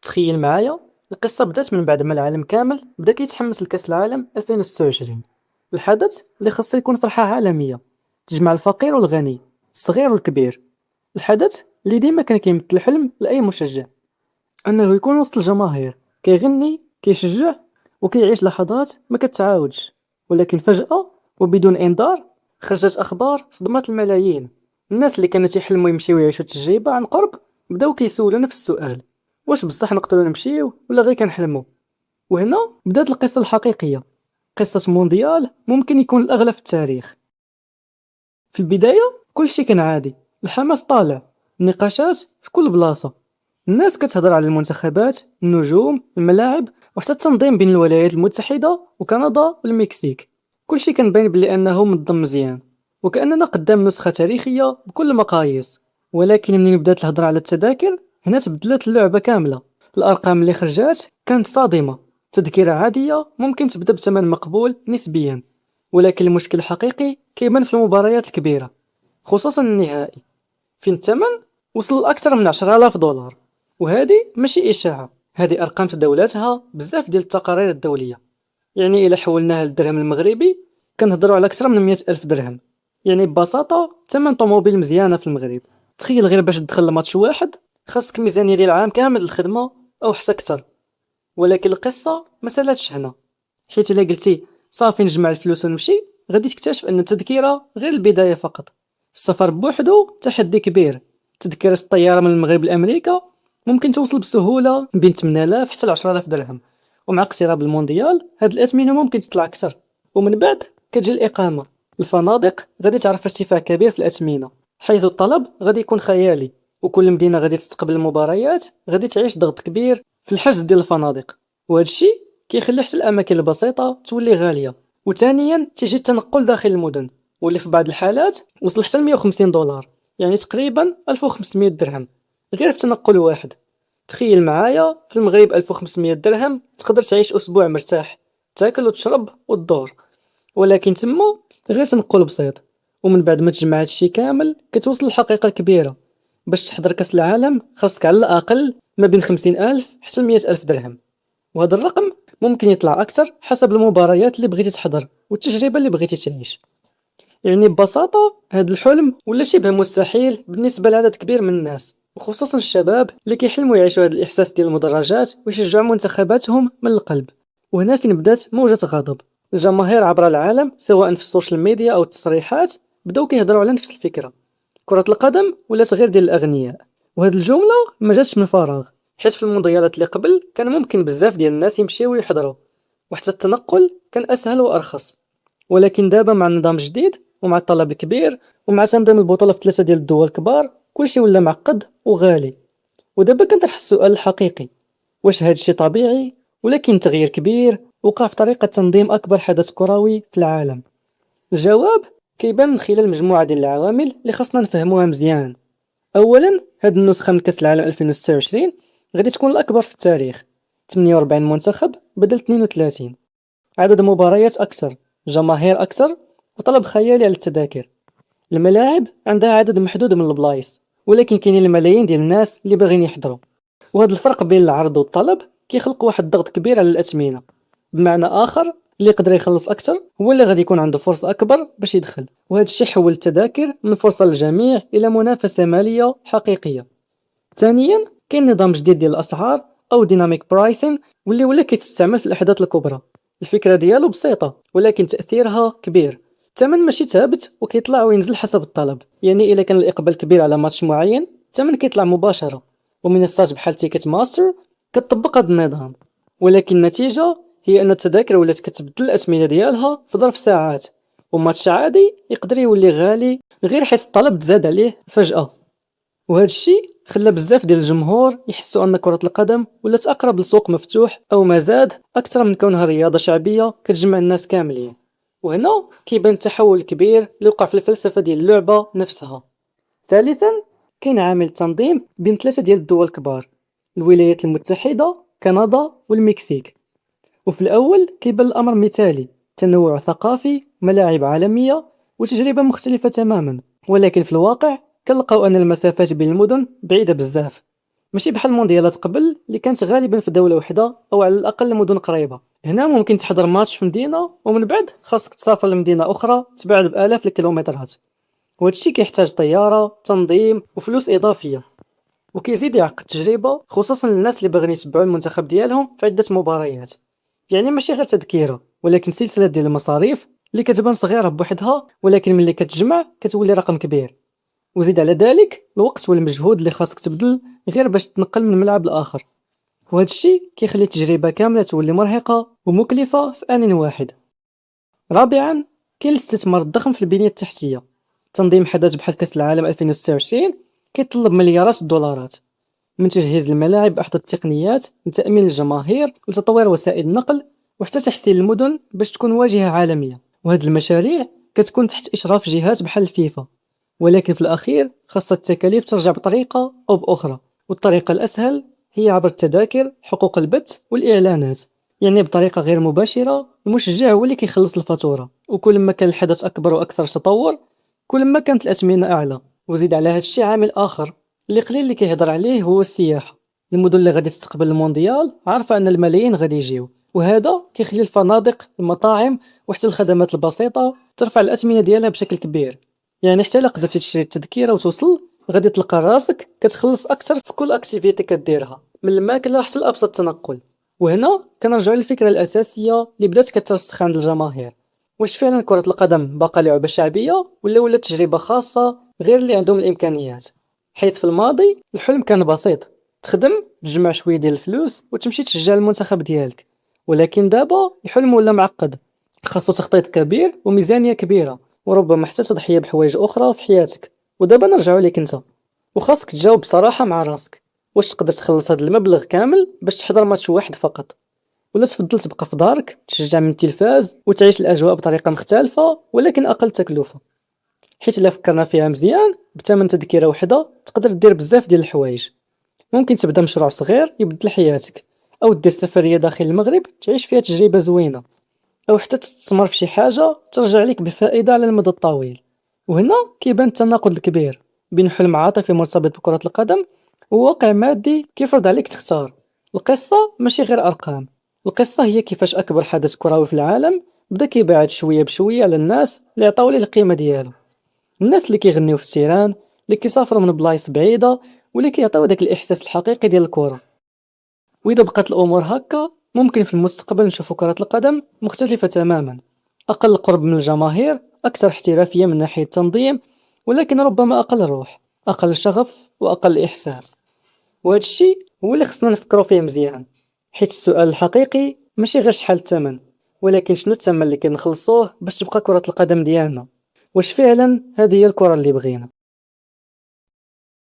تخيل معايا. القصة بدات من بعد ما العالم كامل بدا كيتحمس لكأس العالم 2026. الحدث اللي خاصو يكون فرحة عالمية تجمع الفقير والغني، الصغير والكبير. الحدث اللي ديما كان كيمثل الحلم لأي مشجع، أنه يكون وسط الجماهير كيغني كيشجع وكيعيش لحظات ما كتعاودش. ولكن فجأة وبدون إنذار خرجت أخبار صدمت الملايين. الناس اللي كانوا تيحلموا يمشيو يعيشوا التجربة عن قرب بداو كيسولوا نفس السؤال: واش بصح نقدروا نمشيو ولا غير كنحلموا؟ وهنا بدات القصة الحقيقية، قصة مونديال ممكن يكون الأغلى في التاريخ. في البداية كلشي كان عادي، الحماس طالع، النقاشات في كل بلاصة، الناس كتهضر على المنتخبات، النجوم، الملاعب، وحتى التنظيم بين الولايات المتحدة وكندا والمكسيك. كلشي كان باين بلي أنه منظم مزيان، وكأننا قدام نسخة تاريخية بكل المقاييس. ولكن منين بدات الهضرة على التذاكر، هنا تبدلت اللعبة كاملة. الأرقام اللي خرجات كانت صادمة. تذكرة عادية ممكن تبدا بثمن مقبول نسبيا، ولكن المشكل الحقيقي كيبان في المباريات الكبيرة، خصوصا النهائي، فين الثمن وصل لأكثر من 10,000 دولار. وهذه ماشي إشاعة، هذه أرقام تداولاتها بزاف ديال التقارير الدولية. يعني إلا حولناها للدرهم المغربي كنهضروا على أكثر من 100,000 درهم. يعني ببساطة ثمن طوموبيل مزيانة في المغرب. تخيل غير باش تدخل لماتش واحد خاصك ميزانية ديال عام كامل الخدمة أو حتى أكثر. ولكن القصة ما سالاتش هنا، حيت إلا قلتي صافي نجمع الفلوس ونمشي، غادي تكتشف أن التذكرة غير البداية فقط. السفر بوحدو تحدي كبير. تذكرة الطيارة من المغرب لأمريكا ممكن توصل بسهولة بين 8000 حتى ل 10,000 درهم، ومع اقتراب المونديال هاد الأثمنة ممكن تطلع أكثر. ومن بعد كتجي الإقامة. الفنادق غادي تعرف ارتفاع كبير في الأثمنة، حيث الطلب غادي يكون خيالي، وكل مدينة غادي تستقبل المباريات غادي تعيش ضغط كبير في الحجز ديال الفنادق. وهذا الشيء كيخلي حتى الأماكن البسيطة تولي غالية. وثانيا تيجي التنقل داخل المدن، واللي في بعض الحالات وصل حتى ل 150 دولار، يعني تقريبا 1500 درهم غير في تنقل واحد. تخيل معايا، في المغرب 1500 درهم تقدر تعيش أسبوع مرتاح، تاكل وتشرب وتدور. ولكن تما غير تنقل بسيط. ومن بعد ما تجمع هادشي كامل كتوصل للحقيقة الكبيرة: باش تحضر كأس العالم خاصك على الأقل ما بين 50,000 حتى 100,000 درهم. وهذا الرقم ممكن يطلع أكثر حسب المباريات اللي بغيتي تحضر والتجربة اللي بغيتي تعيش. يعني ببساطة هاد الحلم ولا شبه مستحيل بالنسبة لعدد كبير من الناس، وخصوصا الشباب اللي كيحلموا يعيشوا هاد الإحساس ديال المدرجات ويشجعوا منتخباتهم من القلب. وهنا فين بدات موجة غضب. الجماهير عبر العالم سواء في السوشيال ميديا أو التصريحات بداو كيهضروا على نفس الفكرة: كرة القدم ولات غير ديال الأغنياء. وهاد الجملة ما جاتش من فراغ، حيت في المونديالات اللي قبل كان ممكن بزاف ديال الناس يمشيو يحضروا، وحتى التنقل كان أسهل وأرخص. ولكن دابا مع النظام الجديد ومع الطلب الكبير ومع تنظيم البطولة في 3 ديال الدول الكبار كلشي ولا معقد وغالي. ودابا كنطرح السؤال الحقيقي: واش هادشي طبيعي ولا كاين تغيير كبير وقع في طريقة تنظيم أكبر حدث كروي في العالم؟ الجواب كيبان من خلال مجموعة ديال العوامل اللي خاصنا نفهموها مزيان. اولا، هاد النسخة من كأس العالم 2026 غادي تكون الأكبر في التاريخ: 48 منتخب بدل 32، عدد مباريات أكثر، جماهير أكثر، وطلب خيالي على التذاكر. الملاعب عندها عدد محدود من البلايص، ولكن كاينين الملايين ديال الناس اللي باغيين يحضروا. وهذا الفرق بين العرض والطلب كيخلق واحد الضغط كبير على الأثمنة. بمعنى آخر، اللي يقدر يخلص أكثر هو اللي غادي يكون عنده فرصة أكبر باش يدخل. وهذا الشيء حول التذاكر من فرصة للجميع إلى منافسة مالية حقيقية. ثانيا، كاين نظام جديد ديال الأسعار أو ديناميك برايسين، واللي ولا كيتستعمل في الأحداث الكبرى. الفكرة ديالو بسيطة ولكن تأثيرها كبير. الثمن ماشي ثابت وكيطلع وينزل حسب الطلب. يعني إلا كان الإقبال كبير على ماتش معين الثمن كيطلع مباشرة، ومنصات بحال تيكت ماستر كتطبق هذا النظام. ولكن النتيجة هي أن التذاكر ولات كتبدل الأثمنة ديالها في ظرف ساعات، وماتش عادي يقدر يولي غالي غير حيت الطلب تزاد عليه فجأة. وهذا الشيء خلى بزاف ديال الجمهور يحسوا أن كرة القدم ولات أقرب لسوق مفتوح أو مزاد أكثر من كونها رياضة شعبية كتجمع الناس كاملين. وهنا كيبان التحول الكبير اللي وقع في الفلسفة ديال اللعبة نفسها. ثالثا، كاين عامل التنظيم بين 3 ديال الدول الكبار: الولايات المتحدة، كندا والمكسيك. وفي الأول كيبان الأمر مثالي: تنوع ثقافي، ملاعب عالمية، وتجربة مختلفة تماما. ولكن في الواقع كنلقاو أن المسافات بين المدن بعيدة بزاف. ماشي بحال المونديالات قبل اللي كانت غالبا في دولة وحدة أو على الأقل مدن قريبة. هنا ممكن تحضر ماتش في مدينة ومن بعد خاصك تسافر لمدينة أخرى تبعد بآلاف الكيلومترات، وهذا الشيء كيحتاج طيارة، تنظيم وفلوس إضافية، وكيزيد يعقد التجربة خصوصا للناس اللي باغيين يتبعوا المنتخب ديالهم في عدة مباريات. يعني ماشي غير تذكيرة ولكن سلسلة ديال المصاريف اللي كتبان صغيرة بوحدها ولكن ملي كتجمع كتولي رقم كبير. وزيد على ذلك الوقت والمجهود اللي خاصك تبذل غير باش تنقل من ملعب لآخر، وهذا الشيء كيخلي التجربة كاملة تولي مرهقة ومكلفة في آن واحد. رابعا، كاين الاستثمار الضخم في البنية التحتية. تنظيم حدث بحال كأس العالم 2026 كيتطلب مليارات الدولارات، من تجهيز الملاعب بأحدث التقنيات لتأمين الجماهير لتطوير وسائل النقل وحتى تحسين المدن باش تكون واجهة عالمية. وهاد المشاريع كتكون تحت إشراف جهات بحال الفيفا، ولكن في الأخير خاص التكاليف ترجع بطريقة أو بأخرى، والطريقة الأسهل هي عبر التذاكر، حقوق البث والإعلانات. يعني بطريقة غير مباشرة المشجع هو اللي كيخلص الفاتورة، وكل ما كان الحدث أكبر وأكثر تطور كل ما كانت الأثمنة أعلى. وزيد على هذا الشيء عامل آخر اللي قليل اللي كيهضر عليه هو السياحة. المدن اللي غادي تستقبل المونديال عارفة أن الملايين غادي يجيو، وهذا كيخلي الفنادق، المطاعم وحتى الخدمات البسيطة ترفع الأثمنة ديالها بشكل كبير. يعني حتى إلا قدرتي تشري التذكرة وتوصل غادي تلقى راسك كتخلص أكثر في كل أكتيفيتي كديرها، من الماكلة حتى لأبسط التنقل. وهنا كنرجعو للفكرة الأساسية اللي بدات كترسخ عند الجماهير: واش فعلا كرة القدم باقا لعبة شعبية ولا ولات تجربة خاصة غير اللي عندهم الإمكانيات؟ حيث في الماضي الحلم كان بسيط: تخدم، تجمع شوية ديال الفلوس وتمشي تشجع المنتخب ديالك. ولكن دابا الحلم ولا معقد، خاصو تخطيط كبير وميزانية كبيرة، وربما حتى تضحية بحوايج أخرى في حياتك. ودابا نرجعو ليك انت، وخاصك تجاوب بصراحة مع راسك: واش تقدر تخلص هذا المبلغ كامل باش تحضر ماتش واحد فقط، ولا تفضل تبقى في دارك تشجع من التلفاز وتعيش الأجواء بطريقة مختلفة ولكن أقل تكلفة؟ حيت إلا فكرنا فيها مزيان، بثمن تذكرة وحدة تقدر دير بزاف ديال الحوايج. ممكن تبدا مشروع صغير يبدل حياتك، أو دير سفرية داخل المغرب تعيش فيها تجربة زوينة، أو حتى تستثمر في شي حاجة ترجع لك بفائدة على المدى الطويل. وهنا كيبان التناقض الكبير بين حلم عاطفي مرتبط بكرة القدم وواقع مادي كيفرض عليك تختار. القصة ماشي غير أرقام، القصة هي كيفاش أكبر حدث كروي في العالم بدا كيبعد شوية بشوية على الناس اللي عطاو ليه القيمة ديالو. الناس اللي كيغنيو في التيران، اللي كيسافروا من بلايص بعيدة، واللي كيعطيو داك الإحساس الحقيقي ديال الكرة. وإذا بقات الأمور هكا ممكن في المستقبل نشوفو كرة القدم مختلفة تماما: أقل قرب من الجماهير، أكثر احترافية من ناحية التنظيم، ولكن ربما أقل روح، أقل شغف وأقل إحساس. وهذا الشيء هو اللي خصنا نفكروا فيه مزيان، حيت السؤال الحقيقي ماشي غير شحال الثمن، ولكن شنو الثمن اللي كنخلصوه باش تبقى كرة القدم ديالنا. واش فعلا هذه هي الكرة اللي بغينا؟